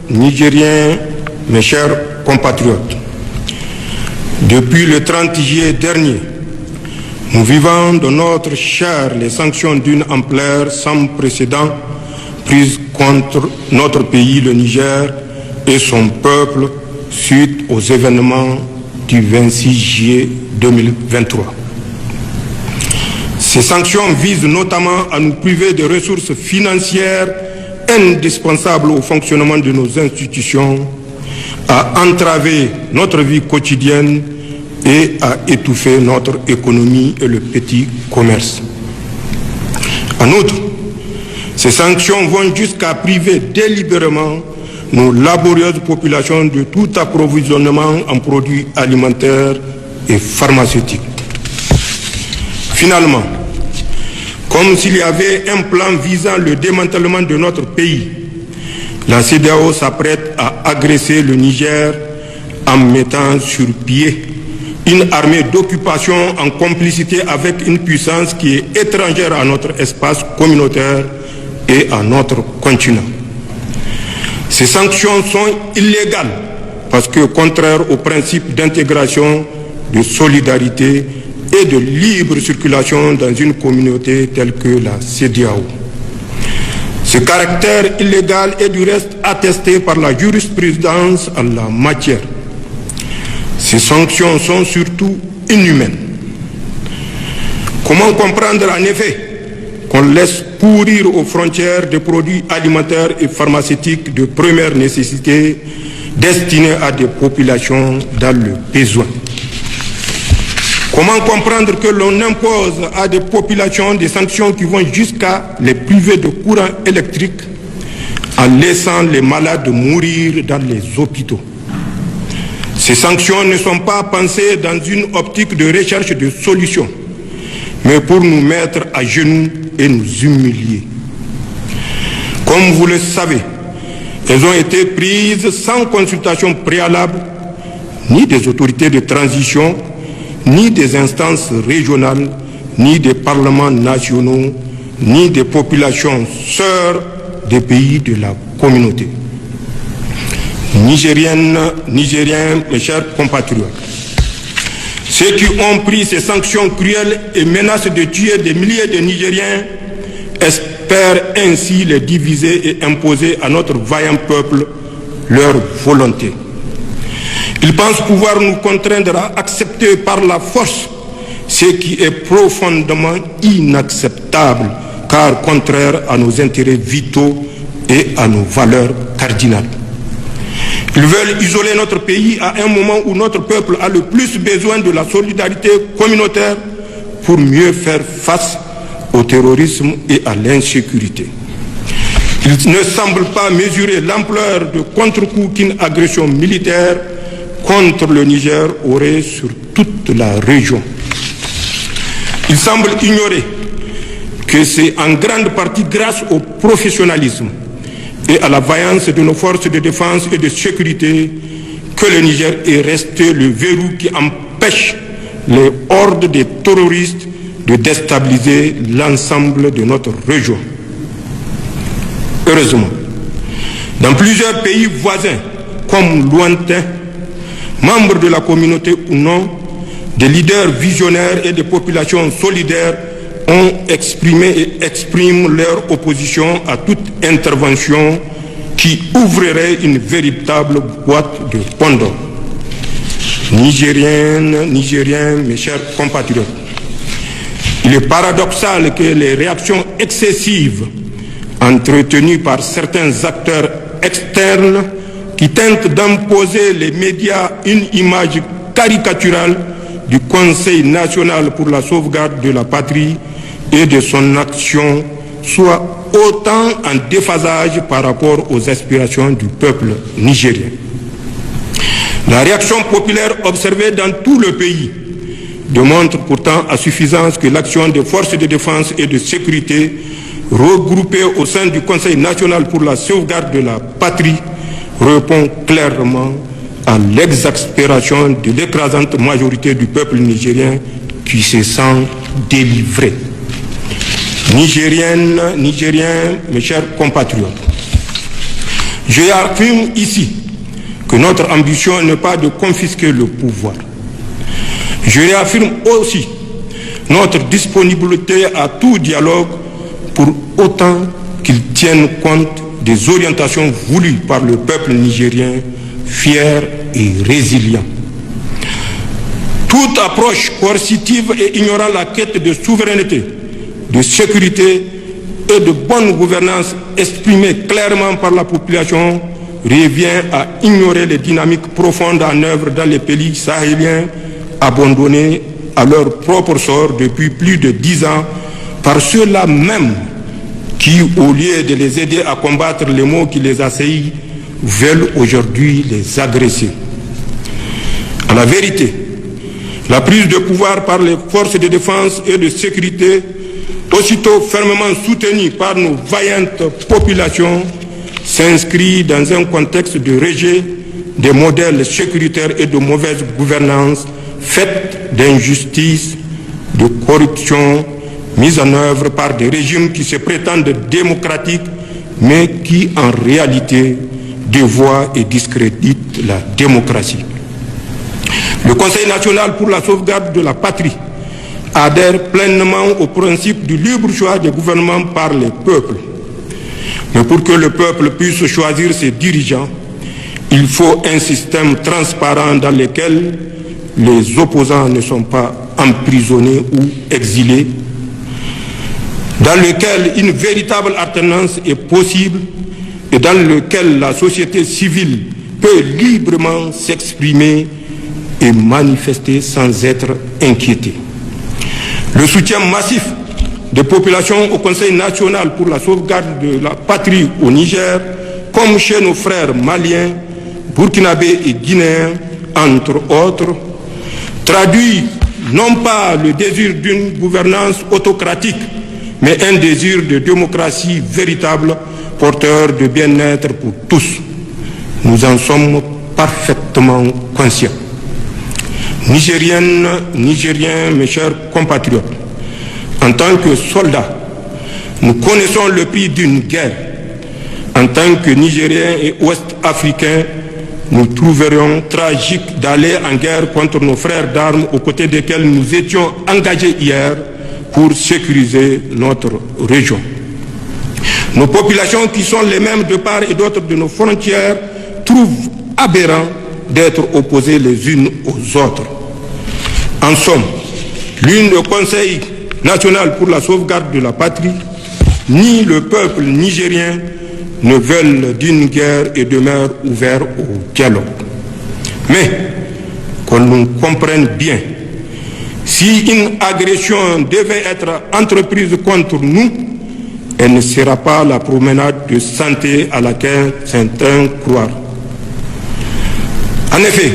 Nigériens, mes chers compatriotes, depuis le 30 juillet dernier, nous vivons dans notre chair les sanctions d'une ampleur sans précédent prises contre notre pays, le Niger, et son peuple suite aux événements du 26 juillet 2023. Ces sanctions visent notamment à nous priver de ressources financières indispensables au fonctionnement de nos institutions, à entraver notre vie quotidienne et à étouffer notre économie et le petit commerce. En outre, ces sanctions vont jusqu'à priver délibérément nos laborieuses populations de tout approvisionnement en produits alimentaires et pharmaceutiques. Finalement, comme s'il y avait un plan visant le démantèlement de notre pays, la CEDEAO s'apprête à agresser le Niger en mettant sur pied une armée d'occupation en complicité avec une puissance qui est étrangère à notre espace communautaire et à notre continent. Ces sanctions sont illégales parce que contraires au principe d'intégration, de solidarité et de libre circulation dans une communauté telle que la CEDEAO. Ce caractère illégal est du reste attesté par la jurisprudence en la matière. Ces sanctions sont surtout inhumaines. Comment comprendre en effet qu'on laisse pourrir aux frontières des produits alimentaires et pharmaceutiques de première nécessité destinés à des populations dans le besoin? Comment comprendre que l'on impose à des populations des sanctions qui vont jusqu'à les priver de courant électrique en laissant les malades mourir dans les hôpitaux? Ces sanctions ne sont pas pensées dans une optique de recherche de solutions, mais pour nous mettre à genoux et nous humilier. Comme vous le savez, elles ont été prises sans consultation préalable, ni des autorités de transition, ni des instances régionales, ni des parlements nationaux, ni des populations sœurs des pays de la communauté. Nigériennes, Nigériens, mes chers compatriotes, ceux qui ont pris ces sanctions cruelles et menacent de tuer des milliers de Nigériens espèrent ainsi les diviser et imposer à notre vaillant peuple leur volonté. Ils pensent pouvoir nous contraindre à accepter par la force ce qui est profondément inacceptable, car contraire à nos intérêts vitaux et à nos valeurs cardinales. Ils veulent isoler notre pays à un moment où notre peuple a le plus besoin de la solidarité communautaire pour mieux faire face au terrorisme et à l'insécurité. Ils ne semblent pas mesurer l'ampleur de contre-coup qu'une agression militaire contre le Niger aurait sur toute la région. Ils semblent ignorer que c'est en grande partie grâce au professionnalisme et à la vaillance de nos forces de défense et de sécurité que le Niger est resté le verrou qui empêche les hordes de terroristes de déstabiliser l'ensemble de notre région. Heureusement, dans plusieurs pays voisins, comme lointains, membres de la communauté ou non, des leaders visionnaires et des populations solidaires ont exprimé et expriment leur opposition à toute intervention qui ouvrirait une véritable boîte de Pandore. Nigériennes, Nigériens, mes chers compatriotes, il est paradoxal que les réactions excessives entretenues par certains acteurs externes qui tentent d'imposer les médias une image caricaturale du Conseil national pour la sauvegarde de la patrie et de son action soit autant en déphasage par rapport aux aspirations du peuple nigérien. La réaction populaire observée dans tout le pays démontre pourtant à suffisance que l'action des forces de défense et de sécurité regroupées au sein du Conseil national pour la sauvegarde de la patrie répond clairement à l'exaspération de l'écrasante majorité du peuple nigérien qui se sent délivré. Nigériennes, Nigériens, mes chers compatriotes, Je affirme ici que notre ambition n'est pas de confisquer le pouvoir. Je réaffirme aussi notre disponibilité à tout dialogue pour autant qu'il tienne compte des orientations voulues par le peuple nigérien, fier et résilient. Toute approche coercitive et ignorant la quête de souveraineté, de sécurité et de bonne gouvernance exprimée clairement par la population revient à ignorer les dynamiques profondes en œuvre dans les pays sahéliens abandonnés à leur propre sort depuis plus de 10 ans par ceux-là même qui, au lieu de les aider à combattre les maux qui les assaillent, veulent aujourd'hui les agresser. À la vérité, la prise de pouvoir par les forces de défense et de sécurité, aussitôt fermement soutenue par nos vaillantes populations, s'inscrit dans un contexte de rejet des modèles sécuritaires et de mauvaise gouvernance faite d'injustice, de corruption, mise en œuvre par des régimes qui se prétendent démocratiques, mais qui en réalité dévoient et discréditent la démocratie. Le Conseil national pour la sauvegarde de la patrie adhère pleinement au principe du libre choix des gouvernements par les peuples. Mais pour que le peuple puisse choisir ses dirigeants, il faut un système transparent dans lequel les opposants ne sont pas emprisonnés ou exilés, dans lequel une véritable alternance est possible et dans lequel la société civile peut librement s'exprimer et manifester sans être inquiétée. Le soutien massif des populations au Conseil national pour la sauvegarde de la patrie au Niger, comme chez nos frères maliens, burkinabés et guinéens, entre autres, traduit non pas le désir d'une gouvernance autocratique, mais un désir de démocratie véritable, porteur de bien-être pour tous. Nous en sommes parfaitement conscients. Nigériennes, Nigériens, mes chers compatriotes, en tant que soldats, nous connaissons le prix d'une guerre. En tant que Nigériens et Ouest-Africains, nous trouverions tragique d'aller en guerre contre nos frères d'armes aux côtés desquels nous étions engagés hier pour sécuriser notre région. Nos populations, qui sont les mêmes de part et d'autre de nos frontières, trouvent aberrant d'être opposées les unes aux autres. En somme, ni le Conseil national pour la sauvegarde de la patrie, ni le peuple nigérien ne veulent d'une guerre et demeurent ouverts au dialogue. Mais, qu'on nous comprenne bien, si une agression devait être entreprise contre nous, elle ne sera pas la promenade de santé à laquelle certains croient. En effet,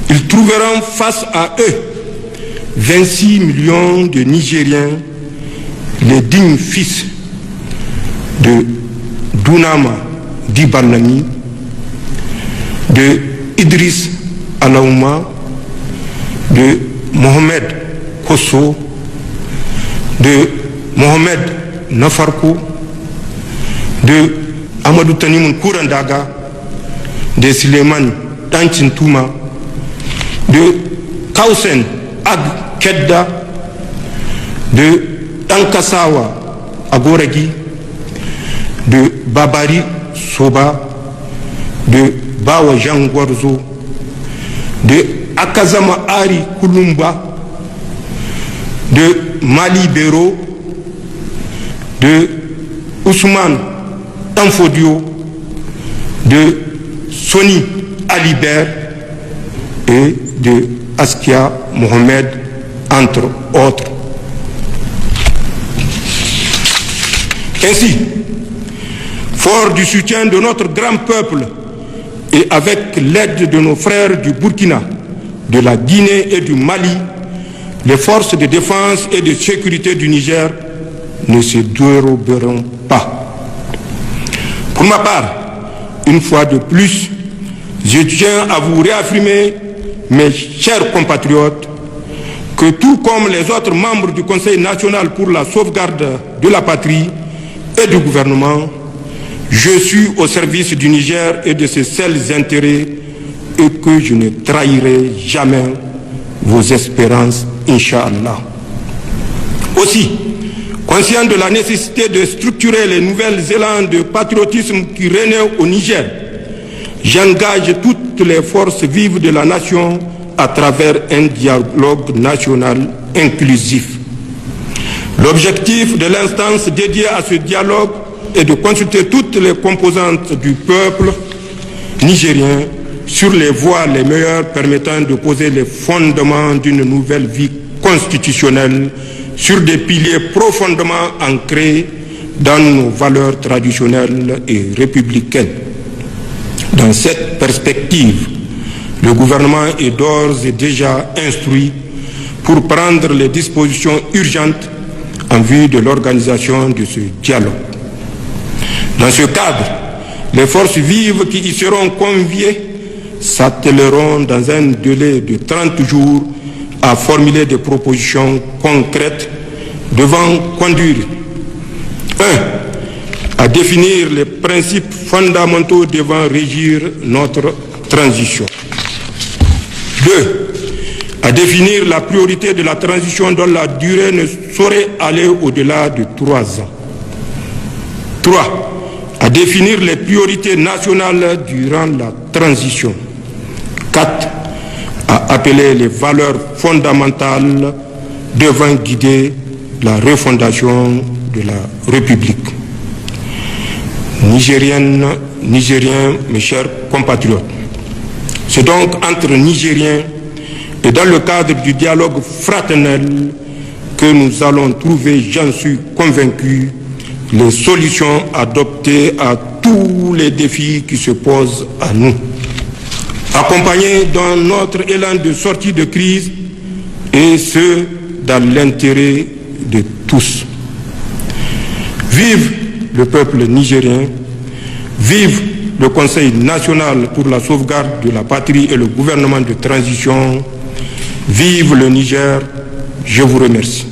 ils trouveront face à eux 26 millions de Nigériens, les dignes fils de Dunama Dibanami, de Idriss Alaouma, de Mohamed Kosso, de Mohamed Nafarko, de Amadou Tanimoun Kourandaga, de Suleiman Tanchintouma, de Kausen Ag Kedda, de Tankasawa Agoragi, de Babari Soba, de Bawa Jangwarzo, de Akazama Ari Kulumba, de Mali Bero, de Ousmane Tanfodio, de Soni Alibert et de Askia Mohamed, entre autres. Ainsi, fort du soutien de notre grand peuple et avec l'aide de nos frères du Burkina, de la Guinée et du Mali, les forces de défense et de sécurité du Niger ne se déroberont pas. Pour ma part, une fois de plus, je tiens à vous réaffirmer, mes chers compatriotes, que tout comme les autres membres du Conseil national pour la sauvegarde de la patrie et du gouvernement, Je suis au service du Niger et de ses seuls intérêts et que je ne trahirai jamais vos espérances, Inch'Allah. Aussi, conscient de la nécessité de structurer les nouvelles élans de patriotisme qui règnent au Niger, j'engage toutes les forces vives de la nation à travers un dialogue national inclusif. L'objectif de l'instance dédiée à ce dialogue est de consulter toutes les composantes du peuple nigérien sur les voies les meilleures permettant de poser les fondements d'une nouvelle vie constitutionnelle sur des piliers profondément ancrés dans nos valeurs traditionnelles et républicaines. Dans cette perspective, le gouvernement est d'ores et déjà instruit pour prendre les dispositions urgentes en vue de l'organisation de ce dialogue. Dans ce cadre, les forces vives qui y seront conviées s'attelleront dans un délai de 30 jours à formuler des propositions concrètes devant conduire 1. À définir les principes fondamentaux devant régir notre transition. 2. À définir la priorité de la transition dont la durée ne saurait aller au-delà de 3 ans. 3. À définir les priorités nationales durant la transition. 4. À appeler les valeurs fondamentales devant guider la refondation de la République. Nigériennes, Nigériens, mes chers compatriotes, c'est donc entre Nigériens et dans le cadre du dialogue fraternel que nous allons trouver, j'en suis convaincu, les solutions adoptées à tous les défis qui se posent à nous. Accompagnés dans notre élan de sortie de crise et ce, dans l'intérêt de tous. Vive le peuple nigérien, vive le Conseil national pour la sauvegarde de la patrie et le gouvernement de transition, vive le Niger, je vous remercie.